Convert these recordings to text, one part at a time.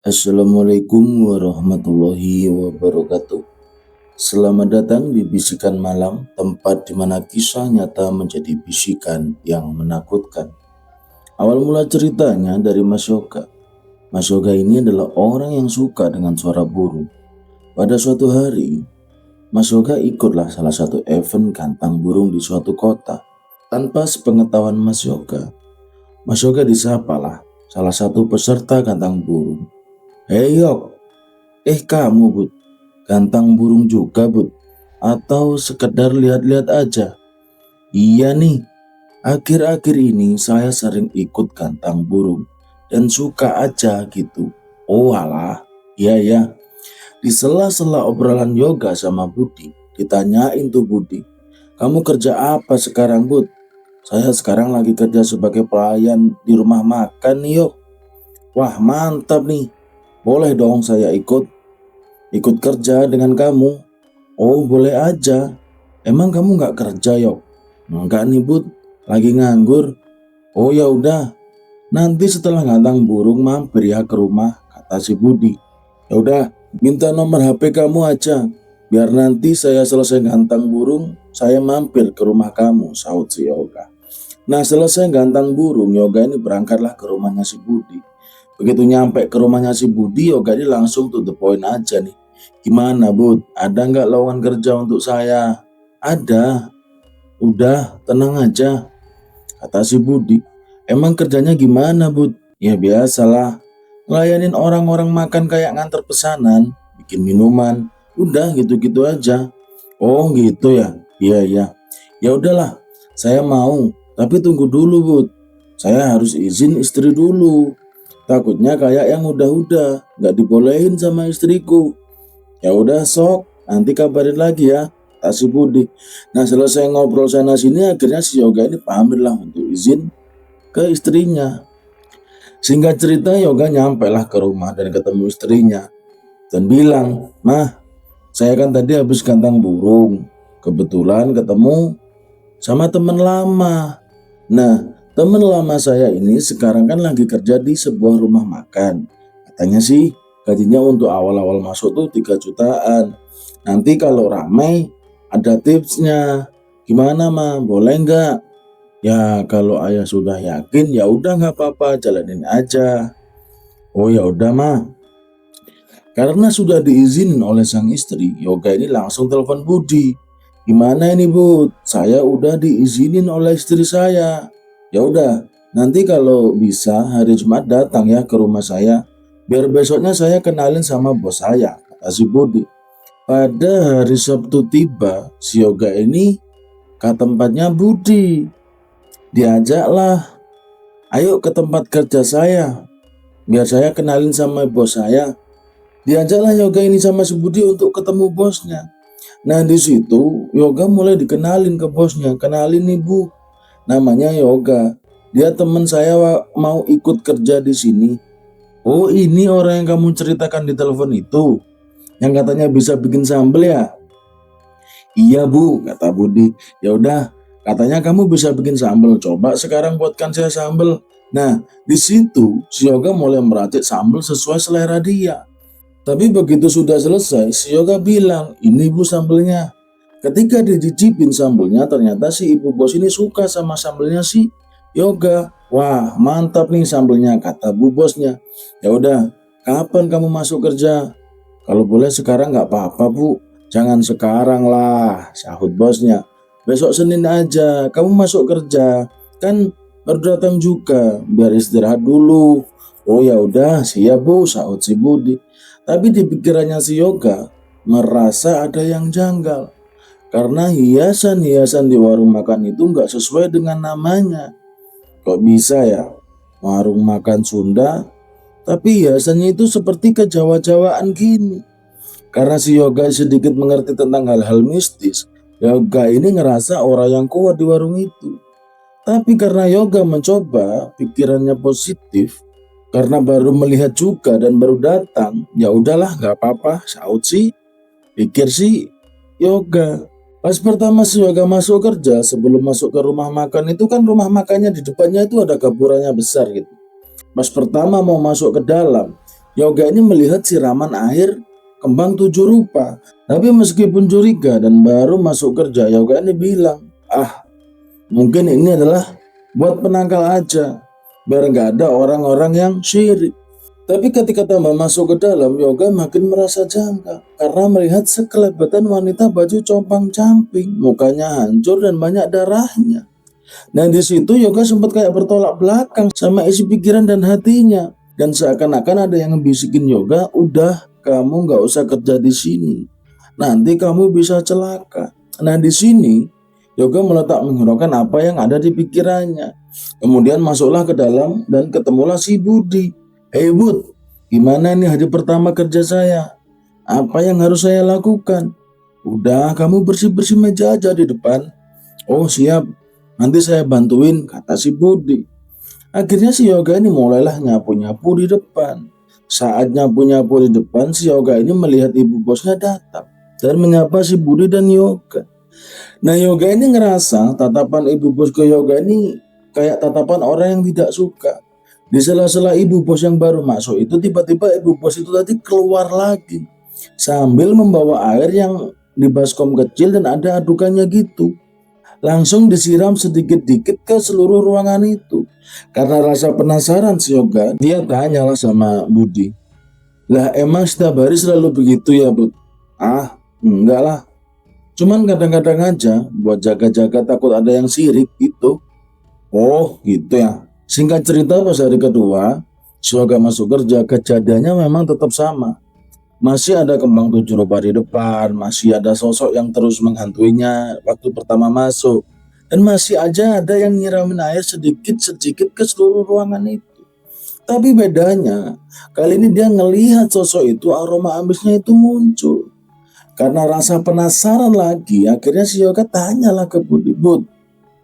Assalamualaikum warahmatullahi wabarakatuh. Selamat datang di Bisikan Malam, tempat di mana kisah nyata menjadi bisikan yang menakutkan. Awal mula ceritanya dari Mas Yoga. Mas Yoga ini adalah orang yang suka dengan suara burung. Pada suatu hari, Mas Yoga ikutlah salah satu event gantang burung di suatu kota. Tanpa sepengetahuan Mas Yoga disapalah salah satu peserta gantang burung. "Hei Yok, kamu Bud, gantang burung juga Bud? Atau sekedar lihat-lihat aja?" "Iya nih, akhir-akhir ini saya sering ikut gantang burung dan suka aja gitu." "Oh alah, iya ya." Di sela-sela obrolan yoga sama Budi, ditanyain tuh Budi, "Kamu kerja apa sekarang Bud?" "Saya sekarang lagi kerja sebagai pelayan di rumah makan nih Yok." "Wah mantap nih, boleh dong saya ikut kerja dengan kamu?" "Oh boleh aja. Emang kamu nggak kerja Yok?" "Enggak nih Bud, lagi nganggur." "Oh ya udah, nanti setelah ngantang burung mampir ya ke rumah," kata si Budi. "Ya udah, minta nomor HP kamu aja, biar nanti saya selesai ngantang burung, saya mampir ke rumah kamu," sahut si Yoga. Nah selesai gantang burung, Yoga ini berangkatlah ke rumahnya si Budi. Begitu nyampe ke rumahnya si Budi, Yoga ini langsung to the point aja nih. "Gimana Bud, ada nggak lowongan kerja untuk saya?" "Ada, udah tenang aja," kata si Budi. "Emang kerjanya gimana Bud?" "Ya biasalah, ngelayanin orang-orang makan kayak nganter pesanan, bikin minuman, udah gitu-gitu aja." "Oh gitu ya, iya iya. Ya udahlah, saya mau, tapi tunggu dulu Bud. Saya harus izin istri dulu. Takutnya kayak yang udah-udah, nggak dibolehin sama istriku." "Ya udah sok, nanti kabarin lagi ya," kata si Budi. Nah selesai ngobrol sana sini, akhirnya si Yoga ini pamit lah untuk izin ke istrinya. Singkat cerita, Yoga nyampe lah ke rumah dan ketemu istrinya dan bilang, "Mah, saya kan tadi habis gantang burung. Kebetulan ketemu sama teman lama. Nah, teman lama saya ini sekarang kan lagi kerja di sebuah rumah makan. Katanya sih gajinya untuk awal-awal masuk tuh 3 jutaan. Nanti kalau ramai ada tipsnya. Gimana mah, boleh nggak?" "Ya kalau ayah sudah yakin ya udah nggak apa-apa, jalanin aja." "Oh ya udah mah." Karena sudah diizinin oleh sang istri, Yoga ini langsung telepon Budi. "Gimana ini Bud? Saya udah diizinin oleh istri saya. Ya udah, nanti kalau bisa hari Jumat datang ya ke rumah saya. Biar besoknya saya kenalin sama bos saya," kata si Budi. Pada hari Sabtu tiba, si Yoga ini ke tempatnya Budi. Diajaklah, "Ayo ke tempat kerja saya, biar saya kenalin sama bos saya." Diajaklah Yoga ini sama si Budi untuk ketemu bosnya. Nah di situ Yoga mulai dikenalin ke bosnya. "Kenalin nih Bu, namanya Yoga. Dia teman saya mau ikut kerja di sini." "Oh ini orang yang kamu ceritakan di telepon itu, yang katanya bisa bikin sambel ya?" "Iya Bu," kata Budi. "Ya udah, katanya kamu bisa bikin sambel. Coba sekarang buatkan saya sambel." Nah di situ si Yoga mulai meracik sambel sesuai selera dia. Tapi begitu sudah selesai, si Yoga bilang, "Ini Bu sambelnya." Ketika dicicipin sambelnya, ternyata si ibu bos ini suka sama sambelnya si Yoga. "Wah mantap nih sambelnya," kata bu bosnya. "Ya udah, kapan kamu masuk kerja?" "Kalau boleh sekarang nggak apa-apa Bu." "Jangan sekarang lah," sahut bosnya. "Besok Senin aja, kamu masuk kerja. Kan baru datang juga, biar istirahat dulu." "Oh ya udah, siap Bu," sahut si Budi. Tapi di pikirannya si Yoga merasa ada yang janggal. Karena hiasan-hiasan di warung makan itu nggak sesuai dengan namanya. Kok bisa ya? Warung makan Sunda, tapi hiasannya itu seperti kejawa-jawaan gini. Karena si Yoga sedikit mengerti tentang hal-hal mistis, Yoga ini ngerasa orang yang kuat di warung itu. Tapi karena Yoga mencoba pikirannya positif, karena baru melihat juga dan baru datang, ya udahlah nggak apa-apa, saut sih, pikir sih Yoga. Pas pertama si Yoga masuk kerja, sebelum masuk ke rumah makan itu kan rumah makannya di depannya itu ada gapurannya besar gitu. Pas pertama mau masuk ke dalam, Yoga ini melihat siraman air kembang 7 rupa. Tapi meskipun curiga dan baru masuk kerja, Yoga ini bilang, mungkin ini adalah buat penangkal aja, biar nggak ada orang-orang yang syirik. Tapi ketika tambah masuk ke dalam, Yoga makin merasa janggal karena melihat sekelebetan wanita baju compang-camping, mukanya hancur dan banyak darahnya. Nah di situ Yoga sempat kayak bertolak belakang sama isi pikiran dan hatinya, dan seakan-akan ada yang ngebisikin Yoga, udah kamu nggak usah kerja di sini, nanti kamu bisa celaka. Nah di sini Yoga meletak menghiraukan apa yang ada di pikirannya. Kemudian masuklah ke dalam dan ketemulah si Budi. Hei Bud, gimana nih hari pertama kerja saya? Apa yang harus saya lakukan? Udah, kamu bersih-bersih meja aja di depan. Oh siap, nanti saya bantuin, kata si Budi. Akhirnya si Yoga ini mulailah nyapu-nyapu di depan. Saat nyapu-nyapu di depan, si Yoga ini melihat ibu bosnya datang dan menyapa si Budi dan Yoga. Nah Yoga ini ngerasa tatapan ibu bos ke Yoga ini kayak tatapan orang yang tidak suka. Di sela-sela ibu bos yang baru masuk itu, tiba-tiba ibu bos itu tadi keluar lagi sambil membawa air yang di baskom kecil dan ada adukannya gitu. Langsung disiram sedikit-dikit ke seluruh ruangan itu. Karena rasa penasaran si Yoga, dia tanyalah sama Budi. Lah emang setiap hari selalu begitu ya Bud? Enggak lah. Cuman kadang-kadang aja buat jaga-jaga takut ada yang sirik gitu. Oh gitu ya. Singkat cerita pas hari kedua, si Yoga masuk kerja, kejadiannya memang tetap sama. Masih ada kembang 7 rupa di depan, masih ada sosok yang terus menghantuinya waktu pertama masuk. Dan masih aja ada yang nyiramin air sedikit-sedikit ke seluruh ruangan itu. Tapi bedanya, kali ini dia ngelihat sosok itu, aroma amisnya itu muncul. Karena rasa penasaran lagi, akhirnya si Yoga tanyalah ke Budi, Bud,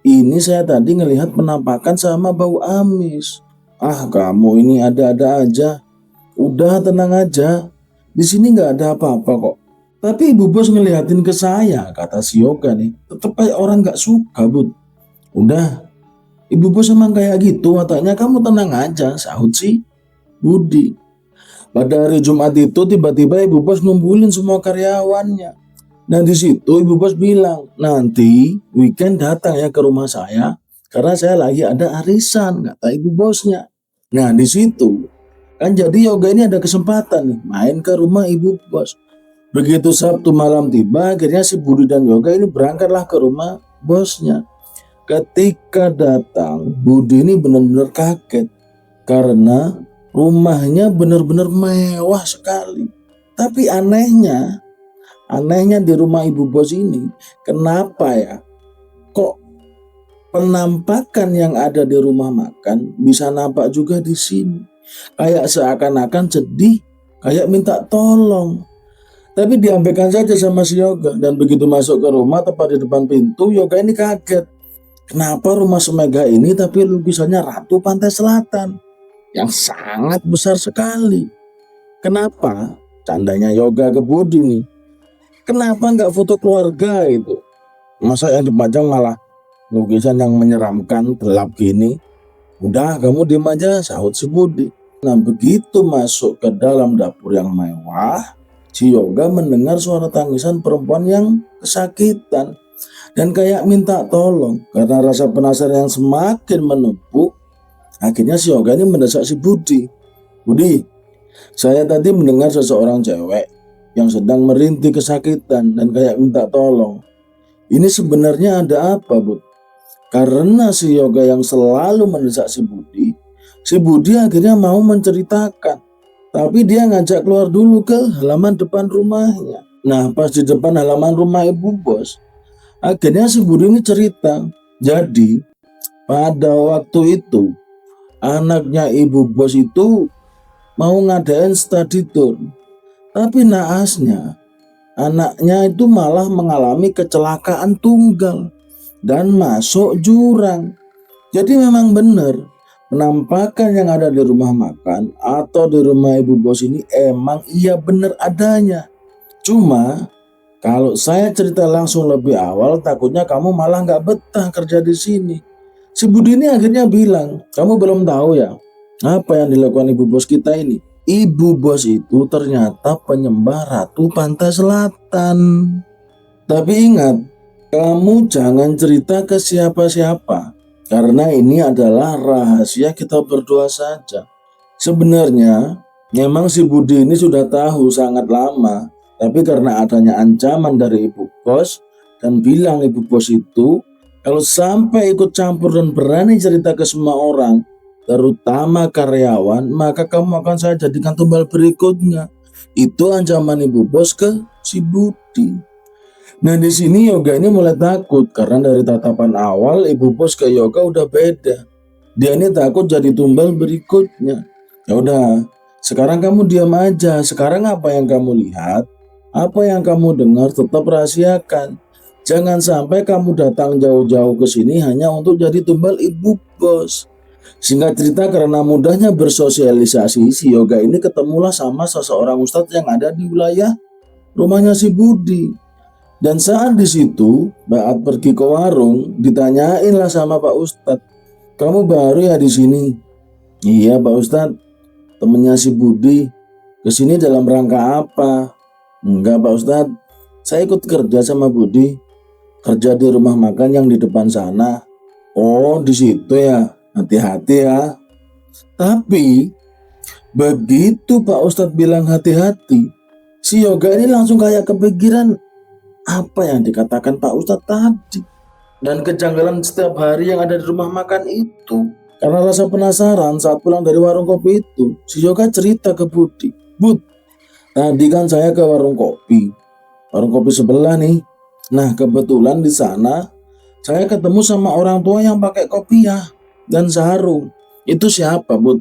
ini saya tadi ngelihat penampakan sama bau amis. Kamu ini ada-ada aja. Udah tenang aja. Di sini nggak ada apa-apa kok. Tapi ibu bos ngeliatin ke saya, kata si Yoga nih. Tetep kayak orang nggak suka, Bud. Udah, ibu bos emang kayak gitu wataknya, kamu tenang aja, sahut si Budi. Pada hari Jumat itu tiba-tiba ibu bos ngumpulin semua karyawannya. Nah di situ ibu bos bilang, nanti weekend datang ya ke rumah saya karena saya lagi ada arisan, kata ibu bosnya. Nah di situ kan jadi Yoga ini ada kesempatan nih main ke rumah ibu bos. Begitu Sabtu malam tiba, akhirnya si Budi dan Yoga ini berangkatlah ke rumah bosnya. Ketika datang, Budi ini benar-benar kaget karena rumahnya benar-benar mewah sekali. Tapi anehnya di rumah ibu bos ini, kenapa ya? Kok penampakan yang ada di rumah makan bisa nampak juga di sini? Kayak seakan-akan sedih, kayak minta tolong. Tapi diabaikan saja sama si Yoga. Dan begitu masuk ke rumah, tepat di depan pintu, Yoga ini kaget. Kenapa rumah semegah ini tapi lukisannya Ratu Pantai Selatan yang sangat besar sekali? Kenapa? Candanya Yoga ke Budi nih. Kenapa nggak foto keluarga itu? Masa yang dipajang malah lukisan yang menyeramkan gelap gini? Udah kamu diem aja, sahut si Budi. Nah begitu masuk ke dalam dapur yang mewah, si Yoga mendengar suara tangisan perempuan yang kesakitan dan kayak minta tolong. Karena rasa penasaran yang semakin menumpuk, akhirnya si Yoga ini mendesak si Budi. Budi, saya tadi mendengar seseorang cewek yang sedang merintih kesakitan dan kayak minta tolong. Ini sebenarnya ada apa, Bud? Karena si Yoga yang selalu mendesak si Budi akhirnya mau menceritakan. Tapi dia ngajak keluar dulu ke halaman depan rumahnya. Nah, pas di depan halaman rumah ibu bos, akhirnya si Budi ini cerita. Jadi, pada waktu itu, anaknya ibu bos itu mau ngadain study tour. Tapi naasnya, anaknya itu malah mengalami kecelakaan tunggal dan masuk jurang. Jadi memang benar, penampakan yang ada di rumah makan atau di rumah ibu bos ini emang iya benar adanya. Cuma kalau saya cerita langsung lebih awal, takutnya kamu malah nggak betah kerja di sini. Si Budi ini akhirnya bilang, kamu belum tahu ya apa yang dilakukan ibu bos kita ini. Ibu bos itu ternyata penyembah Ratu Pantai Selatan. Tapi ingat, kamu jangan cerita ke siapa-siapa, karena ini adalah rahasia kita berdua saja. Sebenarnya, memang si Budi ini sudah tahu sangat lama, tapi karena adanya ancaman dari ibu bos, dan bilang ibu bos itu, kalau sampai ikut campur dan berani cerita ke semua orang, terutama karyawan, maka kamu akan saya jadikan tumbal berikutnya. Itu ancaman ibu bos ke si Budi. Nah di sini Yoga ini mulai takut karena dari tatapan awal ibu bos ke Yoga udah beda. Dia ini takut jadi tumbal berikutnya. Ya udah, sekarang kamu diam aja. Sekarang apa yang kamu lihat, apa yang kamu dengar tetap rahasiakan. Jangan sampai kamu datang jauh-jauh ke sini hanya untuk jadi tumbal ibu bos. Singkat cerita, karena mudahnya bersosialisasi, si Yoga ini ketemulah sama seseorang ustadz yang ada di wilayah rumahnya si Budi. Dan saat di situ, Baat pergi ke warung, ditanyain lah sama Pak Ustadz, kamu baru ya di sini? Iya Pak Ustadz, temennya si Budi. Kesini dalam rangka apa? Enggak Pak Ustadz, saya ikut kerja sama Budi, kerja di rumah makan yang di depan sana. Oh di situ ya, hati-hati ya. Tapi begitu Pak Ustadz bilang hati-hati, si Yoga ini langsung kayak kepikiran apa yang dikatakan Pak Ustadz tadi, dan kejanggalan setiap hari yang ada di rumah makan itu. Karena rasa penasaran saat pulang dari warung kopi itu, si Yoga cerita ke Budi, Bud, tadi kan saya ke warung kopi sebelah nih. Nah kebetulan di sana saya ketemu sama orang tua yang pakai kopiah dan sarung. Itu siapa Bud?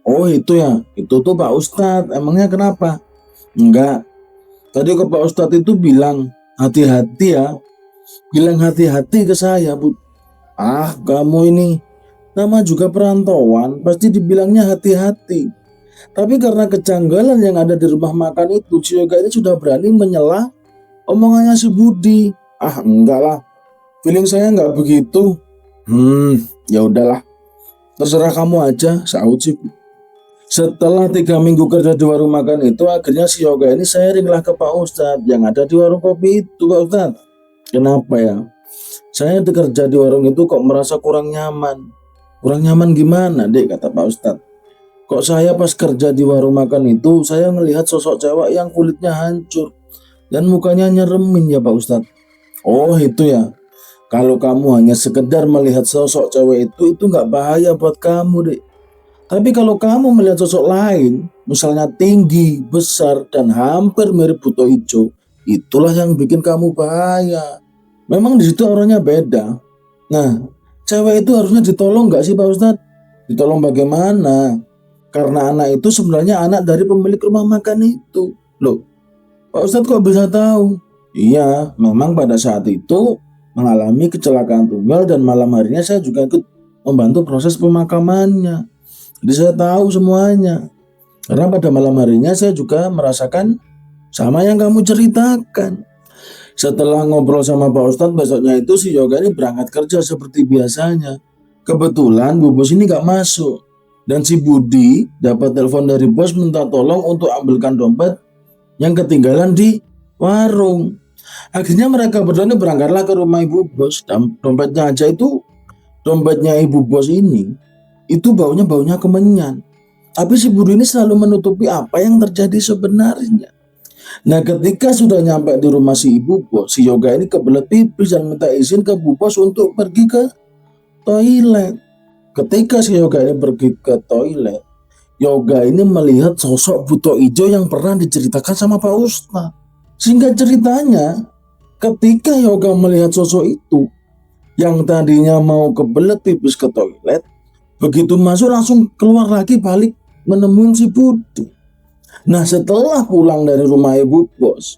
Oh itu ya, itu tuh Pak Ustadz. Emangnya kenapa? Enggak, tadi ke Pak Ustadz itu bilang hati-hati ya, bilang hati-hati ke saya Bud. Ah kamu ini, nama juga perantauan, pasti dibilangnya hati-hati. Tapi karena kejanggalan yang ada di rumah makan itu, si Yoga ini sudah berani menyela omongannya si Budi. Ah enggak lah, feeling saya enggak begitu. Ya udahlah, terserah kamu aja, sahut si Budi. Setelah 3 minggu kerja di warung makan itu, akhirnya si Yoga ini sharing lah ke Pak Ustadz yang ada di warung kopi itu. Pak Ustadz, kenapa ya? Saya kerja di warung itu kok merasa kurang nyaman. Kurang nyaman gimana dek, kata Pak Ustadz. Kok saya pas kerja di warung makan itu, saya melihat sosok cewek yang kulitnya hancur dan mukanya nyeremin ya Pak Ustadz. Oh itu ya, kalau kamu hanya sekedar melihat sosok cewek itu nggak bahaya buat kamu dek. Tapi kalau kamu melihat sosok lain, misalnya tinggi, besar, dan hampir mirip buto ijo, itulah yang bikin kamu bahaya. Memang di situ orangnya beda. Nah, cewek itu harusnya ditolong nggak sih Pak Ustadz? Ditolong bagaimana? Karena anak itu sebenarnya anak dari pemilik rumah makan itu. Loh, Pak Ustadz kok bisa tahu? Iya, memang pada saat itu mengalami kecelakaan tunggal dan malam harinya saya juga ikut membantu proses pemakamannya. Jadi saya tahu semuanya. Karena pada malam harinya saya juga merasakan sama yang kamu ceritakan. Setelah ngobrol sama Pak Ustadz, besoknya itu si Yoga ini berangkat kerja seperti biasanya. Kebetulan Bu Bos ini gak masuk. Dan si Budi dapat telepon dari bos minta tolong untuk ambilkan dompet yang ketinggalan di warung. Akhirnya mereka berdua ini berangkatlah ke rumah Ibu Bos. Dan dompetnya aja itu, dompetnya Ibu Bos ini, itu baunya kemenyan. Tapi si Budi ini selalu menutupi apa yang terjadi sebenarnya. Nah ketika sudah nyampe di rumah si Ibu Bos, si Yoga ini kebelet pipis dan minta izin ke Bu Bos untuk pergi ke toilet. Ketika si Yoga ini pergi ke toilet, Yoga ini melihat sosok buto ijo yang pernah diceritakan sama Pak Ustadz. Singkat ceritanya, ketika Yoga melihat sosok itu, yang tadinya mau kebelet pipis ke toilet, begitu masuk langsung keluar lagi balik menemui si Budi. Nah setelah pulang dari rumah Ibu Bos,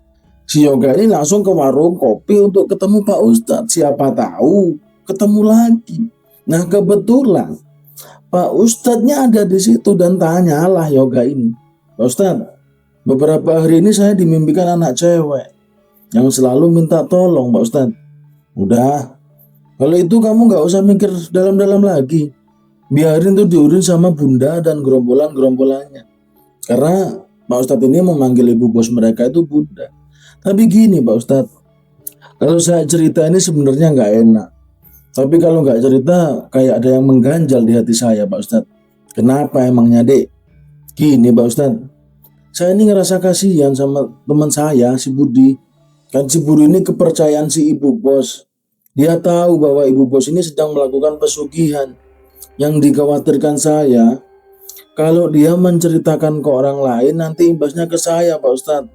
si Yoga ini langsung ke warung kopi untuk ketemu Pak Ustadz. Siapa tahu ketemu lagi. Nah kebetulan Pak Ustadznya ada di situ dan tanyalah Yoga ini, Pak Ustadz, beberapa hari ini saya dimimpikan anak cewek yang selalu minta tolong Pak Ustadz. Udah, kalau itu kamu gak usah mikir dalam-dalam lagi. Biarin tuh diurin sama bunda dan gerombolan-gerombolannya. Karena Pak Ustadz ini memanggil ibu bos mereka itu Bunda. Tapi gini Pak Ustadz, kalau saya cerita ini sebenarnya nggak enak. Tapi kalau nggak cerita kayak ada yang mengganjal di hati saya Pak Ustadz. Kenapa emangnya Dek? Gini Pak Ustadz, saya ini ngerasa kasihan sama teman saya si Budi. Kan si Budi ini kepercayaan si ibu bos. Dia tahu bahwa ibu bos ini sedang melakukan pesugihan. Yang dikhawatirkan saya, kalau dia menceritakan ke orang lain nanti imbasnya ke saya Pak Ustadz.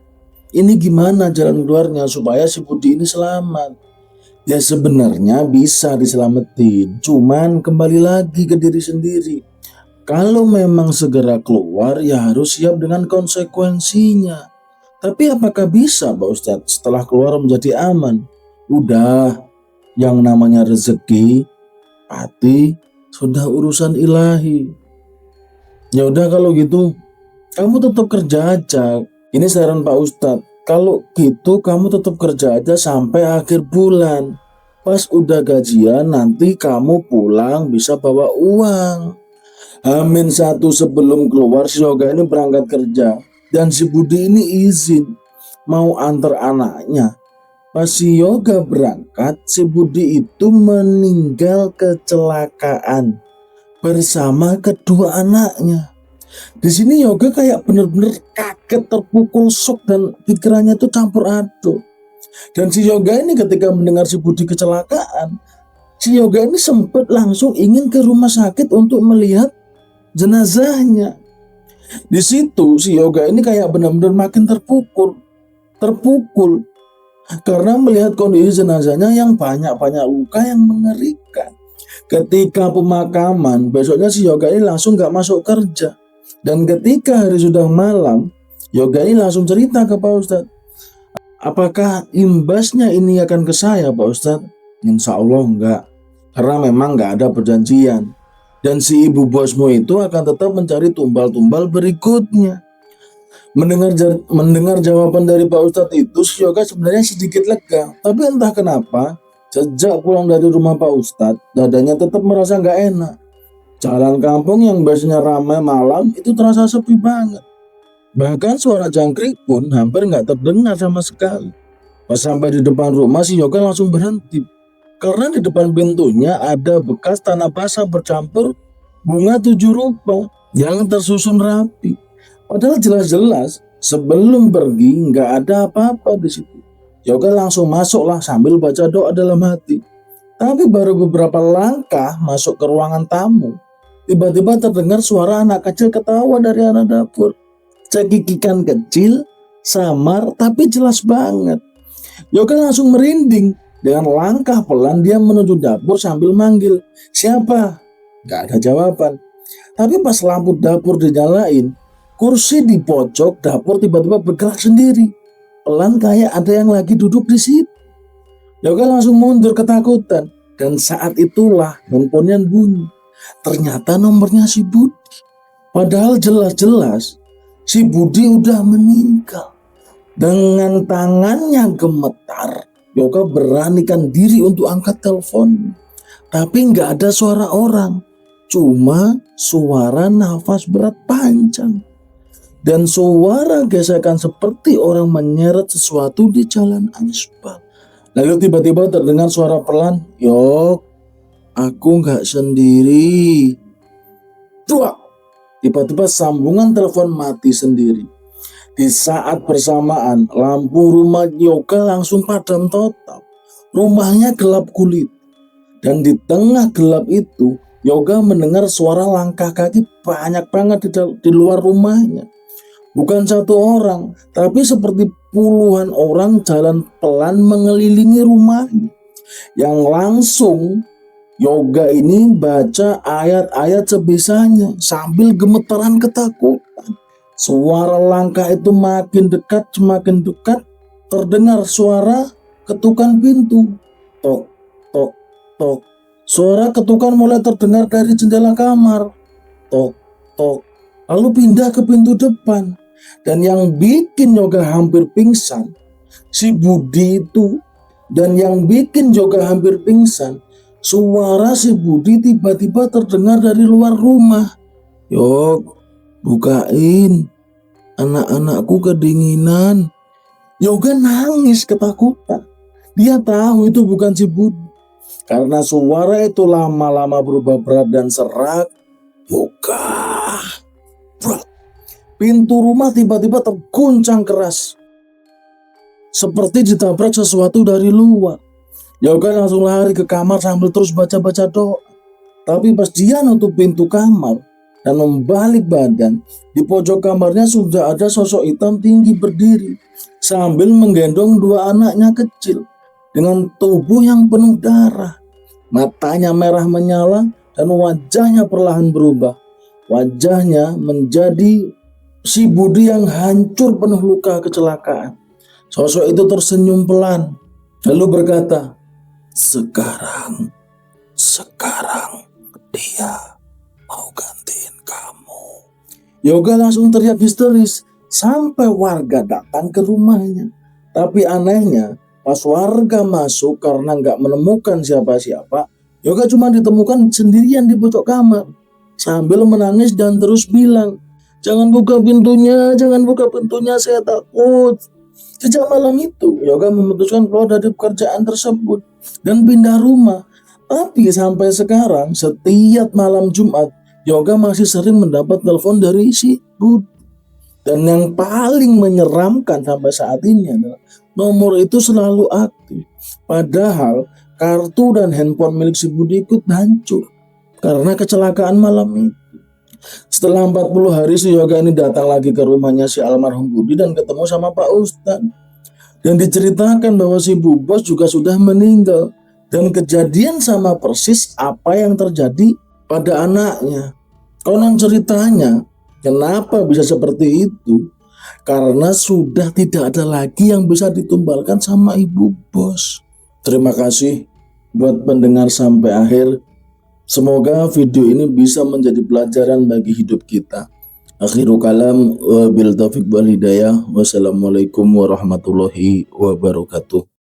Ini gimana jalan keluarnya supaya si Budi ini selamat? Ya sebenarnya bisa diselamatin, cuman kembali lagi ke diri sendiri. Kalau memang segera keluar ya harus siap dengan konsekuensinya. Tapi apakah bisa Pak Ustadz setelah keluar menjadi aman? Udah, yang namanya rezeki, hati, sudah urusan ilahi. Ya udah kalau gitu, kamu tetap kerja aja. Ini saran Pak Ustadz. Kalau gitu kamu tetap kerja aja sampai akhir bulan. Pas udah gajian nanti kamu pulang bisa bawa uang. H-1 sebelum keluar si Yoga ini berangkat kerja. Dan si Budi ini izin mau antar anaknya. Pas si Yoga berangkat, si Budi itu meninggal kecelakaan bersama kedua anaknya. Di sini Yoga kayak bener-bener kaget, terpukul, shock, dan pikirannya itu campur aduk. Dan si Yoga ini ketika mendengar si Budi kecelakaan, si Yoga ini sempat langsung ingin ke rumah sakit untuk melihat jenazahnya. Di situ si Yoga ini kayak benar-benar makin terpukul karena melihat kondisi jenazahnya yang banyak luka yang mengerikan. Ketika pemakaman, besoknya si Yoga ini langsung gak masuk kerja. Dan ketika hari sudah malam, Yoga ini langsung cerita ke Pak Ustadz. Apakah imbasnya ini akan ke saya Pak Ustadz? Insya Allah enggak. Karena memang enggak ada perjanjian. Dan si ibu bosmu itu akan tetap mencari tumbal-tumbal berikutnya. Mendengar jawaban dari Pak Ustadz itu, si Yoga sebenarnya sedikit lega. Tapi entah kenapa, sejak pulang dari rumah Pak Ustadz, dadanya tetap merasa nggak enak. Jalan kampung yang biasanya ramai malam itu terasa sepi banget. Bahkan suara jangkrik pun hampir nggak terdengar sama sekali. Pas sampai di depan rumah, si Yoga langsung berhenti. Karena di depan pintunya ada bekas tanah basah bercampur bunga 7 rupa yang tersusun rapi. Padahal jelas-jelas sebelum pergi nggak ada apa-apa di situ. Yoga langsung masuklah sambil baca doa dalam hati. Tapi baru beberapa langkah masuk ke ruangan tamu, tiba-tiba terdengar suara anak kecil ketawa dari arah dapur. Cekikikan kecil, samar tapi jelas banget. Yoga langsung merinding. Dengan langkah pelan dia menuju dapur sambil manggil, "Siapa?" Gak ada jawaban. Tapi pas lampu dapur dinyalain, kursi di pojok dapur tiba-tiba bergerak sendiri. Pelan kayak ada yang lagi duduk di situ. Yoga langsung mundur ketakutan. Dan saat itulah handphonenya bunyi. Ternyata nomornya si Budi. Padahal jelas-jelas si Budi udah meninggal. Dengan tangannya gemetar, Yoga beranikan diri untuk angkat telepon. Tapi nggak ada suara orang. Cuma suara nafas berat panjang. Dan suara gesekan seperti orang menyeret sesuatu di jalan aspal. Lalu tiba-tiba terdengar suara pelan, "Yok, aku nggak sendiri." Duak! Tiba-tiba sambungan telepon mati sendiri. Di saat bersamaan, lampu rumah Yoga langsung padam total. Rumahnya gelap kulit. Dan di tengah gelap itu, Yoga mendengar suara langkah kaki banyak banget di luar rumahnya. Bukan satu orang, tapi seperti puluhan orang jalan pelan mengelilingi rumahnya. Yang langsung Yoga ini baca ayat-ayat sebisanya sambil gemetaran ketakutan. Suara langkah itu makin dekat, semakin dekat. Terdengar suara ketukan pintu. Tok, tok, tok. Suara ketukan mulai terdengar dari jendela kamar. Tok, tok. Lalu pindah ke pintu depan. Dan yang bikin Yoga hampir pingsan, si Budi itu. Dan yang bikin Yoga hampir pingsan, suara si Budi tiba-tiba terdengar dari luar rumah. "Yok, bukain. anak-anakku kedinginan. Yoga nangis ketakutan. Dia tahu itu bukan si Budi. Karena suara itu lama-lama berubah berat dan serak. Yoga. Berat. Pintu rumah tiba-tiba terguncang keras. Seperti ditabrak sesuatu dari luar. Yoga langsung lari ke kamar sambil terus baca-baca doa. Tapi pas dia nutup pintu kamar dan membalik badan, di pojok kamarnya sudah ada sosok hitam tinggi berdiri sambil menggendong dua anaknya kecil dengan tubuh yang penuh darah. Matanya merah menyala dan wajahnya perlahan berubah. Wajahnya menjadi si Budi yang hancur penuh luka kecelakaan. Sosok itu tersenyum pelan lalu berkata, Sekarang dia mau gantiin kamu. Yoga langsung teriak histeris sampai warga datang ke rumahnya. Tapi anehnya, pas warga masuk karena nggak menemukan siapa-siapa, Yoga cuma ditemukan sendirian di pojok kamar sambil menangis dan terus bilang, jangan buka pintunya, saya takut. Sejak malam itu, Yoga memutuskan keluar dari pekerjaan tersebut dan pindah rumah. Tapi sampai sekarang, setiap malam Jumat, Yoga masih sering mendapat telepon dari si Budi. Dan yang paling menyeramkan sampai saat ini adalah nomor itu selalu aktif. Padahal kartu dan handphone milik si Budi ikut hancur karena kecelakaan malam itu. Setelah 40 hari si Yoga ini datang lagi ke rumahnya si almarhum Budi dan ketemu sama Pak Ustadz. Dan diceritakan bahwa si Bu Bos juga sudah meninggal. Dan kejadian sama persis apa yang terjadi pada anaknya. Konon ceritanya, kenapa bisa seperti itu? Karena sudah tidak ada lagi yang bisa ditumbalkan sama Ibu Bos. Terima kasih buat pendengar sampai akhir. Semoga video ini bisa menjadi pelajaran bagi hidup kita. Akhirul kalam, wabil taufiq wal hidayah. Wassalamualaikum warahmatullahi wabarakatuh.